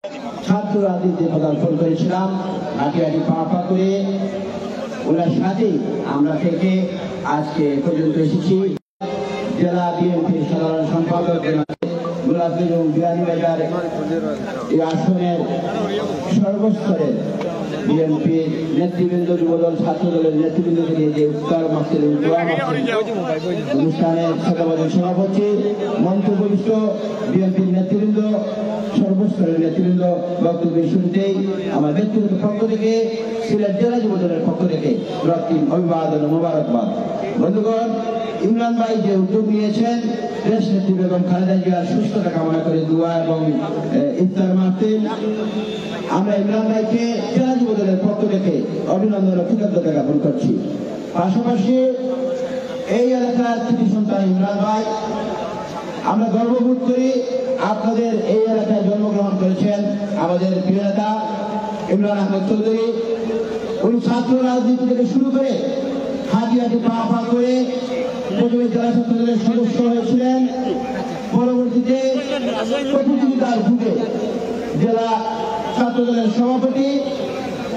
ছাত্র রাজনীতি প্রদর্শন করেছিলাম, হাঁটি হাঁটি পা পা করে ওনার সাথে আমরা থেকে আজকে পর্যন্ত এসেছি। জেলা বিএনপির সাধারণ সম্পাদক গোলাপগঞ্জ এবং বিয়ানীবাজার এই আসনের সর্বস্তরের বিএনপির নেতৃবৃন্দ, যুবদল, ছাত্র দলের নেতৃবৃন্দকে নিয়ে যে উত্তর মাহফিল অনুষ্ঠানের সভাপতি মন্ত্রপরিষ্ঠ বিএনপির নেতৃবৃন্দ, সর্বস্তরের নেতৃবৃন্দ বক্তব্য শুনতেই আমার ব্যক্তিগত পক্ষ থেকে, সিলেট জেলা যুবদলের পক্ষ থেকে রক্তিম অভিবাদন ও মোবারকবাদ। বন্ধুগণ, ইমরান ভাই যে উদ্যোগ নিয়েছেন, দেশ নেত্রী বেগম খালেদা জিয়ার সুস্থতা কামনা করে দোয়া এবং ইফতার মাহফিল, আমরা ইমরান ভাইকে জেলা যুবদলের পক্ষ থেকে অভিনন্দন ও কৃতজ্ঞতা জ্ঞাপন করছি। পাশাপাশি এই এলাকার কৃতি সন্তান ইমরান ভাই, আমরা গর্ববোধ করি আপনাদের এই এলাকায় জন্মগ্রহণ করেছেন আমাদের প্রিয় নেতা ইমরান আহমেদ চৌধুরী। উনি ছাত্র রাজনীতি থেকে শুরু করে হাঁটি হাঁটি পা পা করে প্রথমে জেলা ছাত্র দলের সদস্য হয়েছিলেন, পরবর্তীতে প্রতিযোগিতার যুগে জেলা ছাত্র দলের সভাপতি,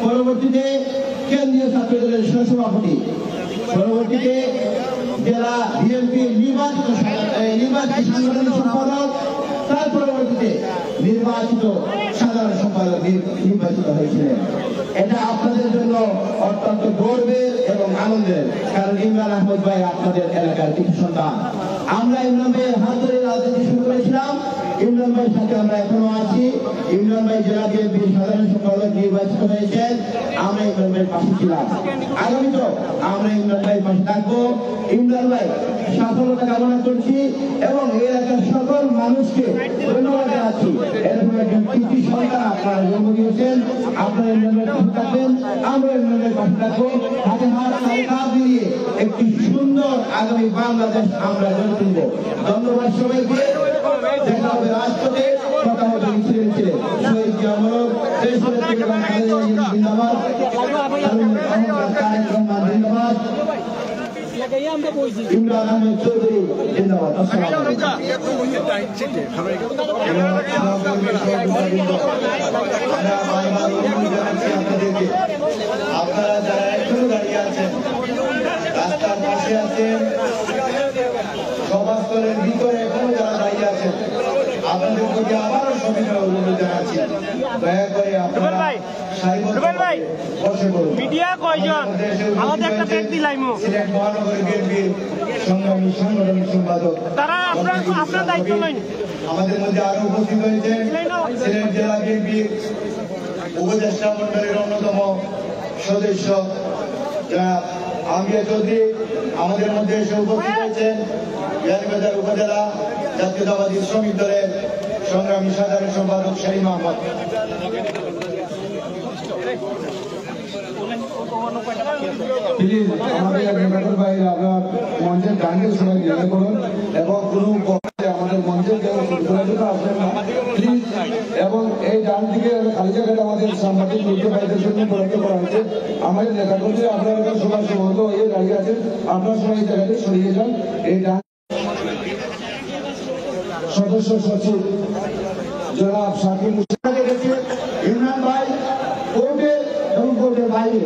পরবর্তীতে কেন্দ্রীয় ছাত্র দলের সহসভাপতি, পরবর্তীতে জেলা বিএনপি নির্বাচিত সাংগঠনিক সম্পাদক, তার পরবর্তীতে নির্বাচিত সাধারণ সম্পাদক নির্বাচিত হয়েছিলেন। এটা আপনাদের জন্য অত্যন্ত গর্বের এবং আনন্দের, কারণ ইমরান আহমেদ ভাই আপনাদের এলাকার কিছু সন্তান। আমরা ইমরান ভাইয়ের হাত ধরে রাজনীতি শুরু করেছিলাম, ইমরান ভাইয়ের সাথে আমরা এখনো আছি। ইমরান ভাই জেলা বিএনপির সাধারণ সম্পাদক নির্বাচিত হয়েছেন, আমরা ইমরান ভাইয়ের পাশে ছিলাম, আগামীতেও আমরা ইমরান ভাইয়ের পাশে থাকবো। ইমরান ভাই সফলতা কামনা করছি এবং এই এলাকার সকল মানুষকে ধন্যবাদ জানাচ্ছি। এরকম একজন কৃতি সন্তান আপনারা জন্ম দিয়েছেন, আপনারা ইমরান ভাইয়ের পাশে থাকবেন, আমরা ইমরান ভাইয়ের পাশে থাকবো। হাতে হাত কাঁধ মিলিয়ে একটি সুন্দর আগামী বাংলাদেশ আমরা গড়ে তুলব। ধন্যবাদ সবাইকে। দেখা হবে রাজপথে, কথা হবে মিছিলে মিছিলে। শহীদ জিয়াউর জিন্দাবাদ, তারেক রহমান জিন্দাবাদ, ইমরান আহমেদ চৌধুরী জিন্দাবাদ। আপনারা যারা এখনো দাঁড়িয়ে আছেন, রাস্তার পাশে আছেন, সভাস্থলের ভিতরে এখনো যারা দাঁড়িয়ে আছেন, আপনাদের প্রতি আবারও সবিনয় অনুরোধ জানাচ্ছি, দয়া করে আপনারা বসে পড়ুন। সিলেট মহানগর বিএনপির সংগ্রামী সাংগঠনিক সম্পাদক আমাদের মধ্যে আরো উপস্থিত হয়েছেন সিলেট জেলা বিএনপির উপদেষ্টা মন্ডলীর অন্যতম সদস্য জনাব আমিয়া চৌধুরী, আমাদের মধ্যে এসে উপস্থিত হয়েছেন বিয়ানীবাজার উপজেলা জাতীয়তাবাদী শ্রমিক দলের সংগ্রামী সাধারণ সম্পাদক শাহিন আহমদ। প্লিজ আমাদের নেতাদের বাইরে আপনার মঞ্চের ডানকে সবাই জেনে করুন এবং কোনো আমাদের মঞ্চের আসবেন না প্লিজ। এবং এই ডান দিকে খালি জায়গাটা আমাদের সাংবাদিক মিডিয়া ভাইদের জন্য বরাদ্দ করা হয়েছে। আমাদের নেতাকর্মী আপনারা সবাই সমান্ত হয়ে দাঁড়িয়ে আছেন, আপনারা সবাই জায়গাতে সরিয়ে যান। এই ডান সদস্য সচিব জনাব শাকিব ইমরান ভাই কোর্টে এবং কোর্টের বাইরে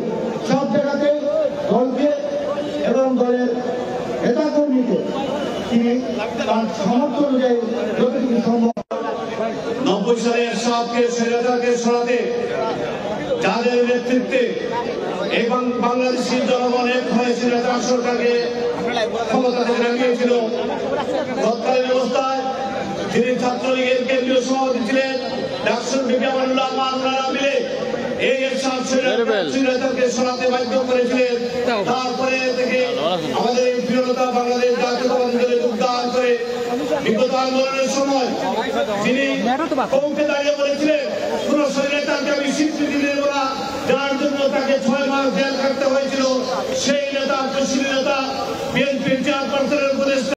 সব জায়গাতে দলকে এবং দলের নেতা কর্মীকে তিনি তার সামর্থ্য অনুযায়ী যতটুকু সম্ভব 90 সালের সবকে স্বৈরাচারকে সরাতে যাদের নেতৃত্বে এবং বাংলাদেশি জনগণ এক হয়েছিল, তার সরকারকে ক্ষমতা থেকে নামিয়েছিল। তৎকালীন অবস্থায় যিনি ছাত্রলীগের কেন্দ্রীয় সভাপতি ছিলেন ডাক্তার বিপি আমানুল্লাহ মাওলানা মিলে এই স্বৈরাচারকে সরাতে বাধ্য করেছিলেন। তারপরে থেকে আমাদের প্রিয়তা বাংলাদেশ জাতীয়তাবাদী দলে যোগদান করে বিগত আন্দোলনের সময় তিনি কৌকে দাঁড়িয়ে বলেছিলেন কোন স্বৈরাচারকে আমি স্বীকৃতি দেব না, যার জন্য তাকে 6 মাস জেল কাটতে হয়েছিল। সেই নেতা বিএনপির চেয়ারপারসনের উপদেষ্টা